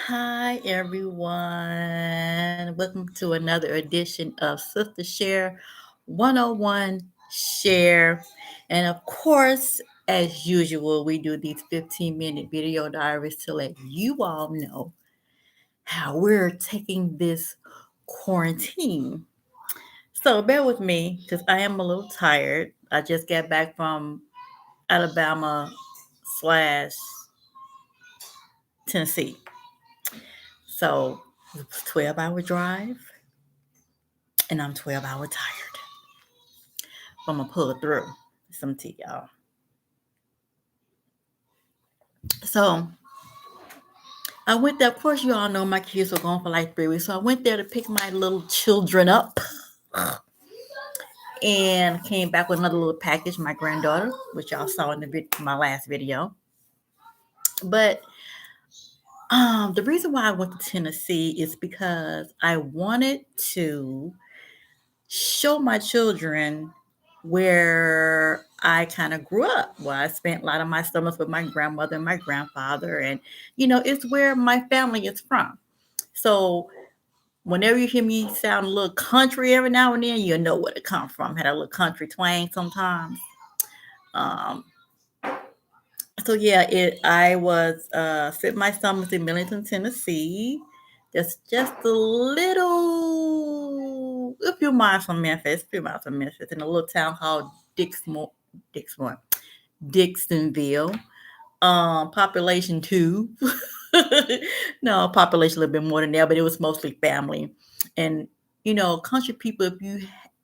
Hi, everyone. Welcome to another edition of Sister Share 101 Share. And of course, as usual, we do these 15-minute video diaries to let you all know how we're taking this quarantine. So bear with me because I am a little tired. I just got back from Alabama slash Tennessee. So it was a 12-hour drive and I'm 12 hours tired. But I'm gonna pull it through. Some tea, y'all. So I went there. Of course, you all know my kids were gone for like 3 weeks. So I went there to pick my little children up and came back with another little package, my granddaughter, which y'all saw in my last video. But the reason why I went to Tennessee is because I wanted to show my children where I kind of grew up. Well, I spent a lot of my summers with my grandmother and my grandfather, and it's where my family is from. So whenever you hear me sound a little country every now and then, you know where it come from. Had a little country twang sometimes. Um, so yeah, I was spent my summers in Millington, Tennessee. Just a few miles from Memphis, in a little town called Dixmoor, Dixonville. Population 2. No, population a little bit more than that, but it was mostly family. And country people,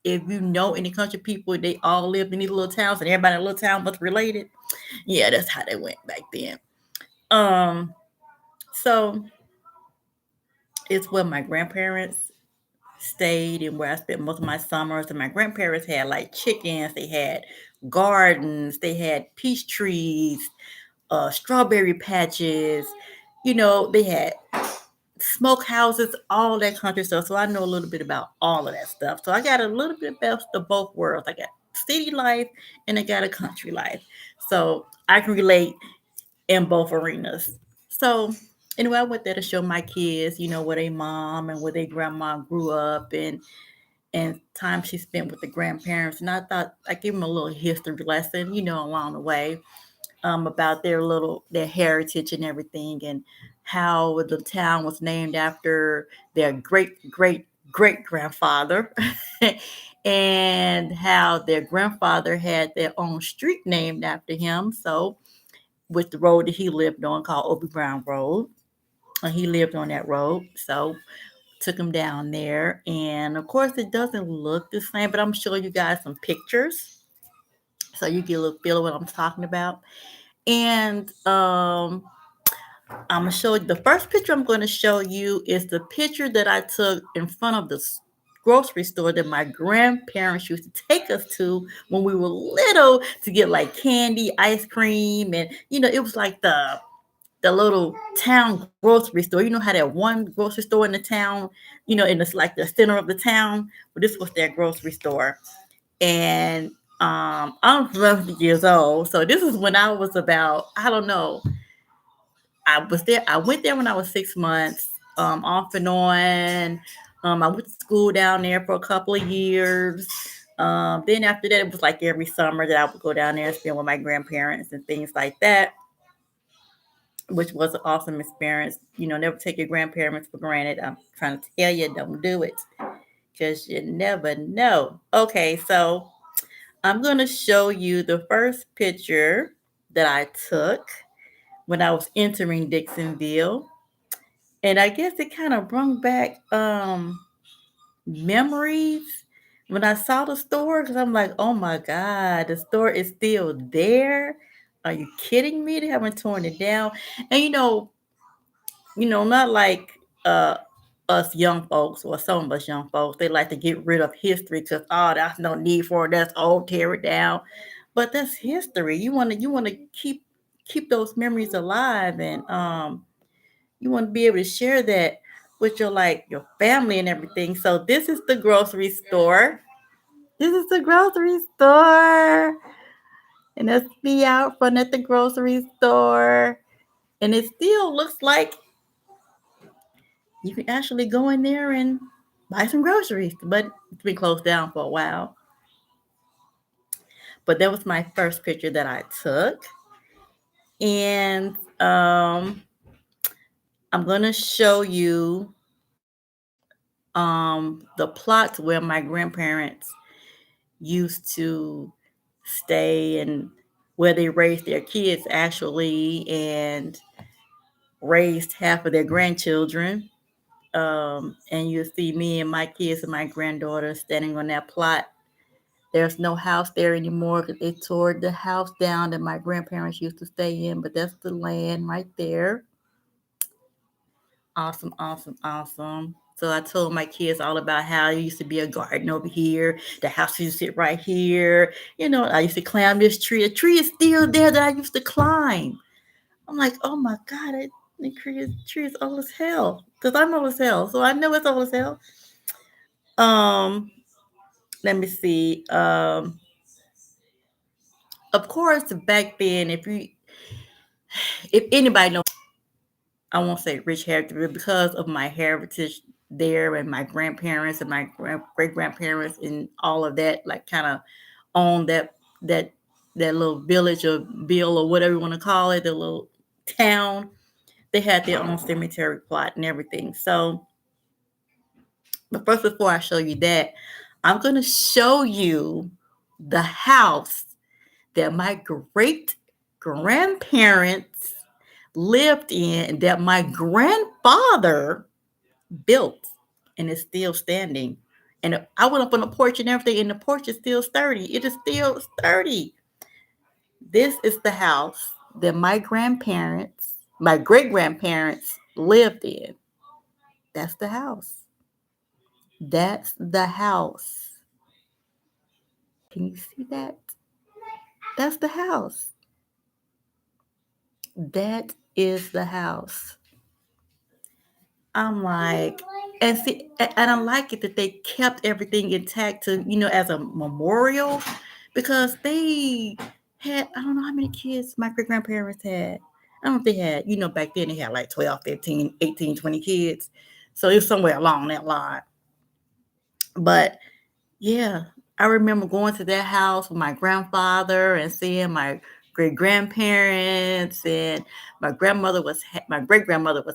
if you know any country people, they all lived in these little towns, and everybody in a little town was related. Yeah, that's how they went back then. Um, so it's where my grandparents stayed and where I spent most of my summers. And my grandparents had like chickens, they had gardens, they had peach trees, strawberry patches. They had smoke houses, all that country stuff. So I know a little bit about all of that stuff. So I got a little bit best of both worlds. I got city life and I got a country life. So I can relate in both arenas. So anyway, I went there to show my kids, where their mom and where their grandma grew up and time she spent with the grandparents. And I thought I gave them a little history lesson, along the way, about their heritage and everything, and how the town was named after their great grandfather, and how their grandfather had their own street named after him. So, with the road that he lived on called Obie Brown Road, and he lived on that road. So took him down there, and of course it doesn't look the same, but I'm showing you guys some pictures so you get a little feel of what I'm talking about. And I'm gonna show you the first picture I'm going to show you is the picture that I took in front of the grocery store that my grandparents used to take us to when we were little to get like candy, ice cream, and it was like the little town grocery store. You know how that one grocery store in the town, and it's like the center of the town. Well, this was their grocery store, and I'm 11 years old. So this is when I was about, I don't know, I went there when I was 6 months, off and on. I went to school down there for a couple of years. Then after that, it was like every summer that I would go down there and spend with my grandparents and things like that, which was an awesome experience. Never take your grandparents for granted. I'm trying to tell you, don't do it because you never know. Okay, so I'm going to show you the first picture that I took when I was entering Dixonville. And I guess it kind of brought back memories when I saw the store, because I'm like, oh my God, the store is still there. Are you kidding me? They haven't torn it down. And not like uh us young folks, or some of us young folks, they like to get rid of history because, oh, that's no need for it. That's old, tear it down. But that's history. You wanna keep those memories alive, and you want to be able to share that with your family and everything. So this is the grocery store. This is the grocery store. And that's me out front at the grocery store. And it still looks like You can actually go in there and buy some groceries, but it's been closed down for a while. But that was my first picture that I took. And I'm going to show you the plots where my grandparents used to stay and where they raised their kids actually and raised half of their grandchildren. And you'll see me and my kids and my granddaughter standing on that plot. There's no house there anymore because they tore the house down that my grandparents used to stay in, but that's the land right there. Awesome, awesome, awesome. So I told my kids all about how there used to be a garden over here. The house used to sit right here. You know, I used to climb this tree. A tree is still there that I used to climb. I'm like, oh my God, the tree is old as hell. Because I'm old as hell. So I know it's old as hell. Um, Let me see. Of course, back then, if anybody knows, I won't say rich heritage, but because of my heritage there and my grandparents and my great grandparents and all of that, like kind of owned that that little village or bill or whatever you want to call it, the little town. They had their own cemetery plot and everything. So, but first, before I show you that, I'm going to show you the house that my great grandparents lived in, that my grandfather built, and is still standing. And I went up on the porch and everything, and the porch is still sturdy. It is still sturdy. This is the house that my grandparents, my great grandparents lived in. That's the house. That's the house. Can you see that? That's the house. That is the house. I'm like, and see, and I like it that they kept everything intact to, as a memorial, because they had, I don't know how many kids my great grandparents had. I don't know if they had, back then they had like 12, 15, 18, 20 kids. So it was somewhere along that line. But yeah, I remember going to that house with my grandfather and seeing my great grandparents, and my great grandmother was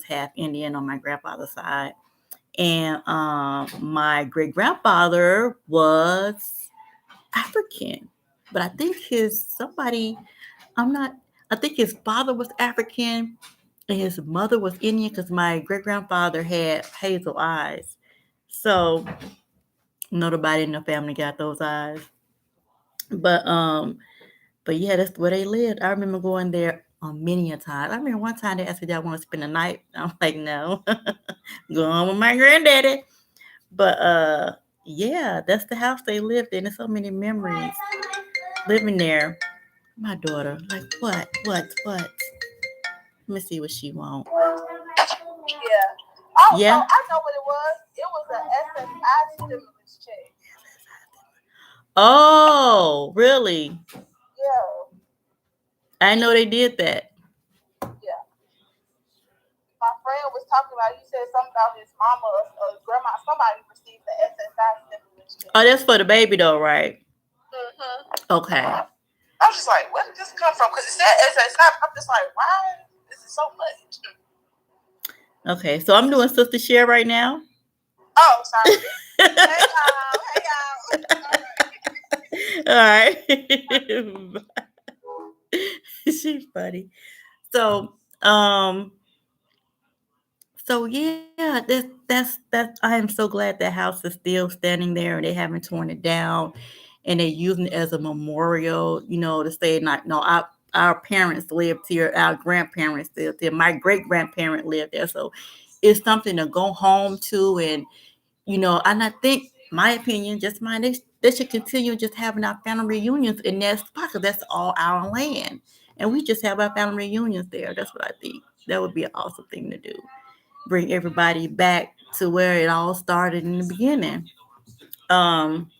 half Indian on my grandfather's side, and my great grandfather was African, but I think I'm not. I think his father was African and his mother was Indian because my great grandfather had hazel eyes. So nobody in the family got those eyes. But but yeah, that's where they lived. I remember going there many a time. I remember one time they asked me, "Do I want to spend the night?" I'm like, "No, go on with my granddaddy." But yeah, that's the house they lived in. There's so many memories living there. My daughter, like what? Let me see what she wants. Yeah. Oh, Yeah. so I know what it was. It was an SSI stimulus check. Oh, really? Yeah. I know they did that. Yeah. My friend was talking about. He said something about his mama or grandma. Somebody received the SSI stimulus check. Oh, that's for the baby though, right? Okay. I was just like, where did this come from? Because it said SSI. I'm just like, why? This is so much. Okay, so I'm doing Sister Share right now. Oh, sorry. Hey y'all. All right. She's funny. So, yeah, that's I am so glad that house is still standing there and they haven't torn it down, and they're using it as a memorial, to say not no our parents lived here, our grandparents lived here, my great grandparent lived there, so it's something to go home to, and I think my opinion, just mine, they should continue just having our family reunions in that spot because that's all our land, and we just have our family reunions there. That's what I think. That would be an awesome thing to do. Bring everybody back to where it all started in the beginning. Um,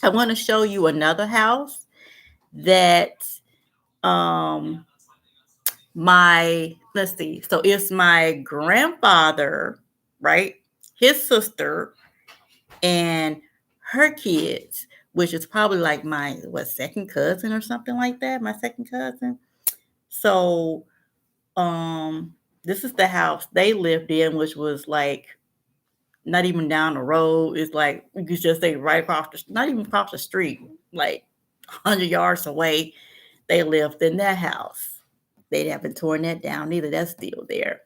I want to show you another house that let's see. So it's my grandfather, right? His sister and her kids, which is probably like my second cousin or something like that. My second cousin. So this is the house they lived in, which was like not even down the road. It's like you could just say right across not even across the street, like 100 yards away. They lived in that house. They haven't torn that down either. That's still there.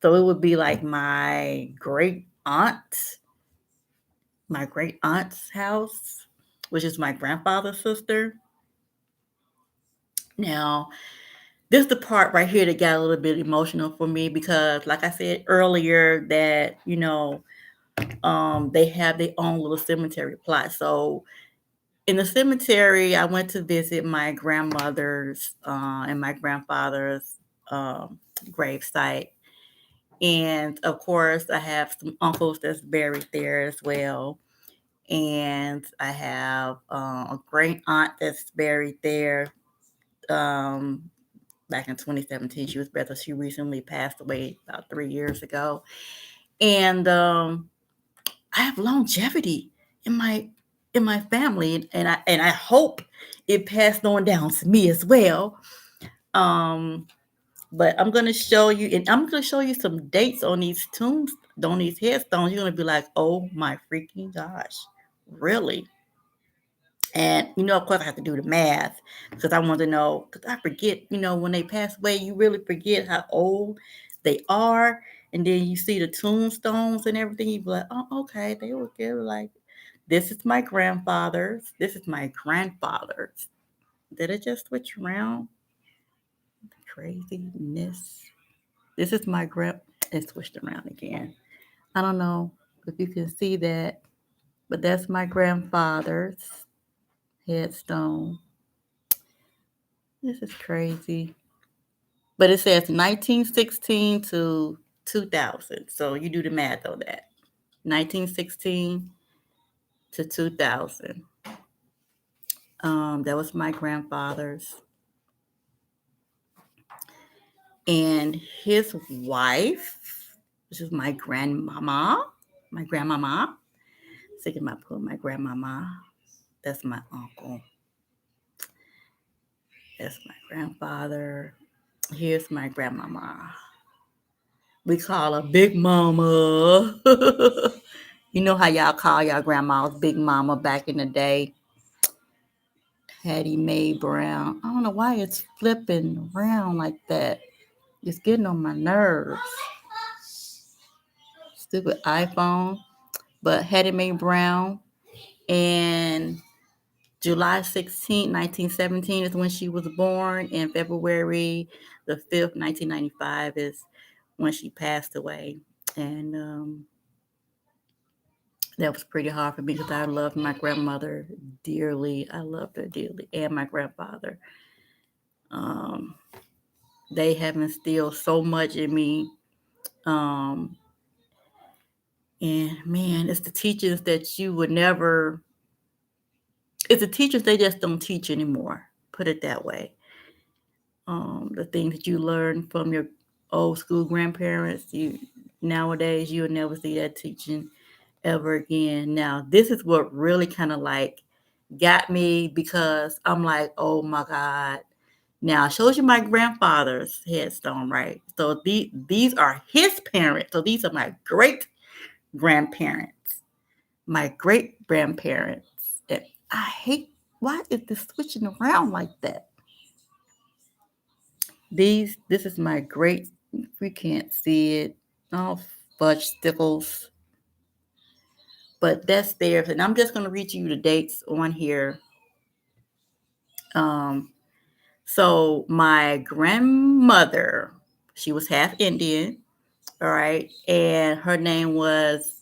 So it would be like my great aunt's house, which is my grandfather's sister. Now, this is the part right here that got a little bit emotional for me because, like I said earlier, that they have their own little cemetery plot. So in the cemetery, I went to visit my grandmother's and my grandfather's grave site. And of course, I have some uncles that's buried there as well. And I have a great aunt that's buried there. Um, Back in 2017, she was better. She recently passed away about 3 years ago. And I have longevity in my family, and I hope it passed on down to me as well. But I'm gonna show you, and I'm gonna show you some dates on these tombs, on these headstones. You're gonna be like, "Oh my freaking gosh, really?" And of course, I have to do the math because I want to know. Because I forget, when they pass away, you really forget how old they are, and then you see the tombstones and everything. You be like, "Oh, okay, they were like, this is my grandfather's. This is my grandfather's." Did it just switch around? Craziness. This is my It switched around again. I don't know if you can see that, but that's my grandfather's headstone. This is crazy. But it says 1916 to 2000. So you do the math on that. 1916 to 2000. That was my grandfather's. And his wife, which is my grandmama. Thinking about putting my grandmama. That's my uncle. That's my grandfather. Here's my grandmama. We call her Big Mama. You know how y'all call y'all grandmas Big Mama back in the day? Hattie Mae Brown. I don't know why it's flipping around like that. It's getting on my nerves. Stupid iPhone. But Hattie Mae Brown. And July 16, 1917 is when she was born. And February the 5th, 1995 is when she passed away. And that was pretty hard for me because I loved my grandmother dearly. I loved her dearly, and my grandfather. Um, they have instilled so much in me. Um, and man, it's the teachers that you would never. It's the teachers they just don't teach anymore. Put it that way. The things that you learn from your old school grandparents, nowadays you'll never see that teaching ever again. Now, this is what really kind of like got me because I'm like, oh my God. Now, it shows you my grandfather's headstone, right? So these are his parents. So these are my great grandparents, my great grandparents. And I hate, why is this switching around like that? This is my great, we can't see it. Oh, fudge stickles. But that's theirs. And I'm just going to read you the dates on here. So my grandmother, she was half Indian, all right, and her name was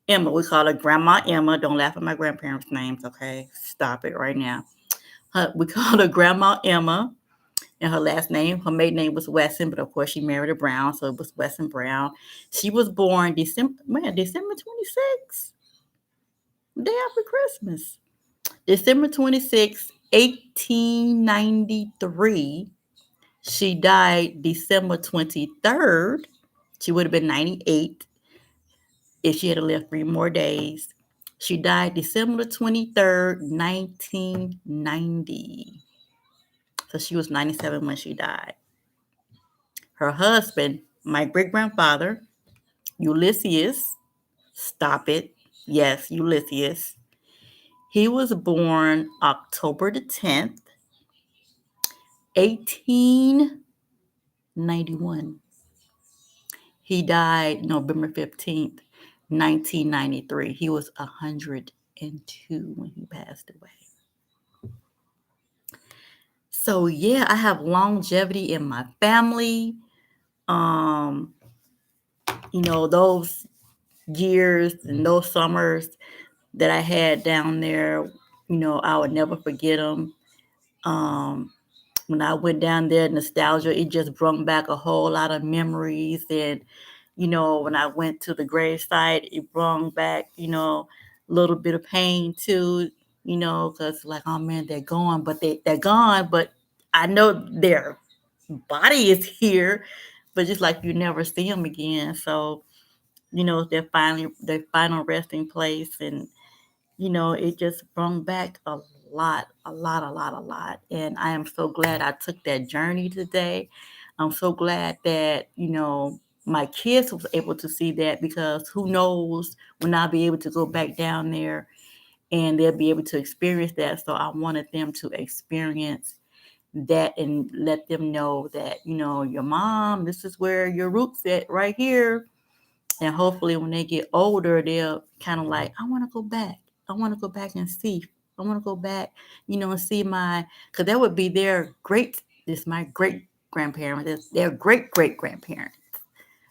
Emma. We call her Grandma Emma. Don't laugh at my grandparents' names, okay? Stop it right now. We call her Grandma Emma, and her her maiden name was Wesson, but of course she married a Brown, so it was Wesson Brown. She was born December 26th, day after Christmas. December 26th, 1893. She died December 23rd. She would have been 98 if she had lived 3 more days. She died December 23rd, 1990. So she was 97 when she died. Her husband, my great grandfather, Ulysses, stop it. Yes, Ulysses. He was born October the 10th, 1891. He died November 15th, 1993. He was 102 when he passed away. So yeah, I have longevity in my family. Those years and those summers that I had down there, I would never forget them. When I went down there, nostalgia, it just brought back a whole lot of memories. And, when I went to the gravesite, it brought back, a little bit of pain too, because like, oh man, they're gone, but they're gone, but I know their body is here, but just like you never see them again. So, their final resting place. And, it just brought back a lot. And I am so glad I took that journey today. I'm so glad that, my kids was able to see that, because who knows when I'll be able to go back down there and they'll be able to experience that. So I wanted them to experience that and let them know that, your mom, this is where your roots at right here. And hopefully when they get older, they'll kind of like, I want to go back. I want to go back and see. I want to go back, and see because that would be my great grandparents, their great great grandparents,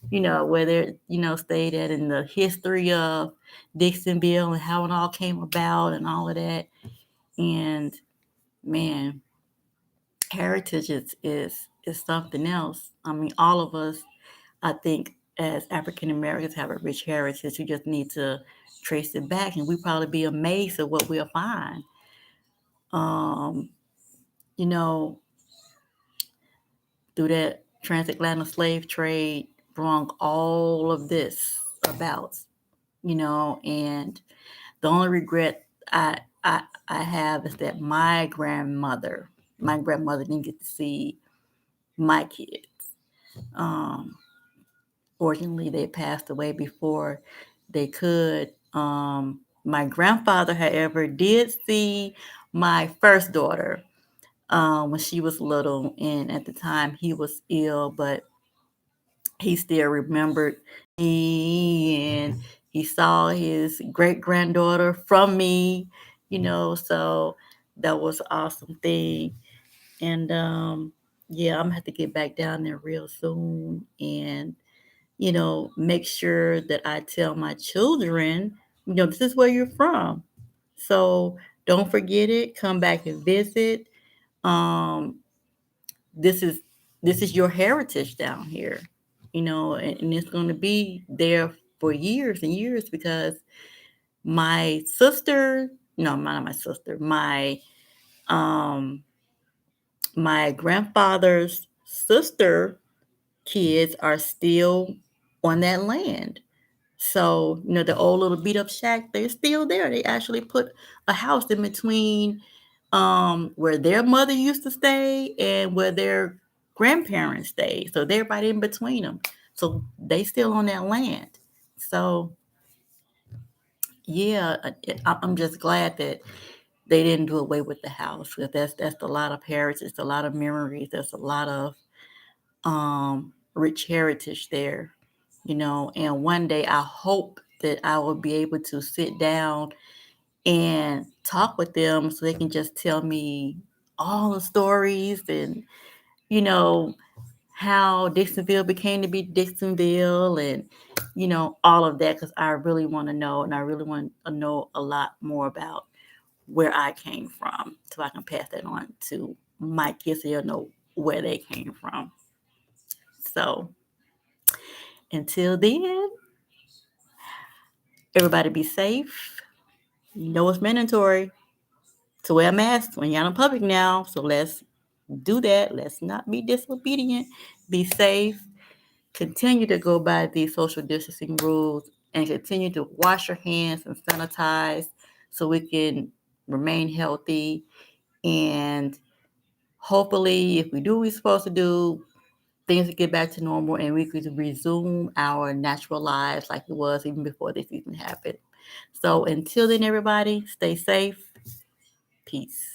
where they're, stayed at in the history of Dixonville and how it all came about and all of that. And man, heritage is something else. I mean, all of us, I think, as African Americans have a rich heritage. We just need to trace it back, and we probably be amazed at what we'll find. Um, you know, through that transatlantic slave trade, brought all of this about. And the only regret I have is that my grandmother didn't get to see my kids. Fortunately, they passed away before they could. My grandfather, however, did see my first daughter when she was little, and at the time he was ill, but he still remembered me, and he saw his great granddaughter from me, so that was an awesome thing. And yeah, I'm gonna have to get back down there real soon and make sure that I tell my children, this is where you're from. So don't forget it. Come back and visit. Um, this is your heritage down here, and it's going to be there for years and years, because my sister, no, not my sister, my grandfather's sister kids are still on that land. So, the old little beat up shack, they're still there. They actually put a house in between where their mother used to stay and where their grandparents stayed. So they're right in between them. So they still on that land. So yeah, I'm just glad that they didn't do away with the house, because that's a lot of heritage, a lot of memories. There's a lot of rich heritage there, and one day I hope that I will be able to sit down and talk with them so they can just tell me all the stories and, how Dixonville became to be Dixonville and, all of that, because I really want to know, and I really want to know a lot more about where I came from so I can pass that on to my kids so they'll know where they came from. So until then, everybody be safe. It's mandatory to wear a mask when you're out in public now. So let's do that. Let's not be disobedient. Be safe. Continue to go by these social distancing rules and continue to wash your hands and sanitize so we can remain healthy. And hopefully, if we do what we're supposed to do, things will get back to normal and we could resume our natural lives like it was even before this even happened. So until then, everybody, stay safe. Peace.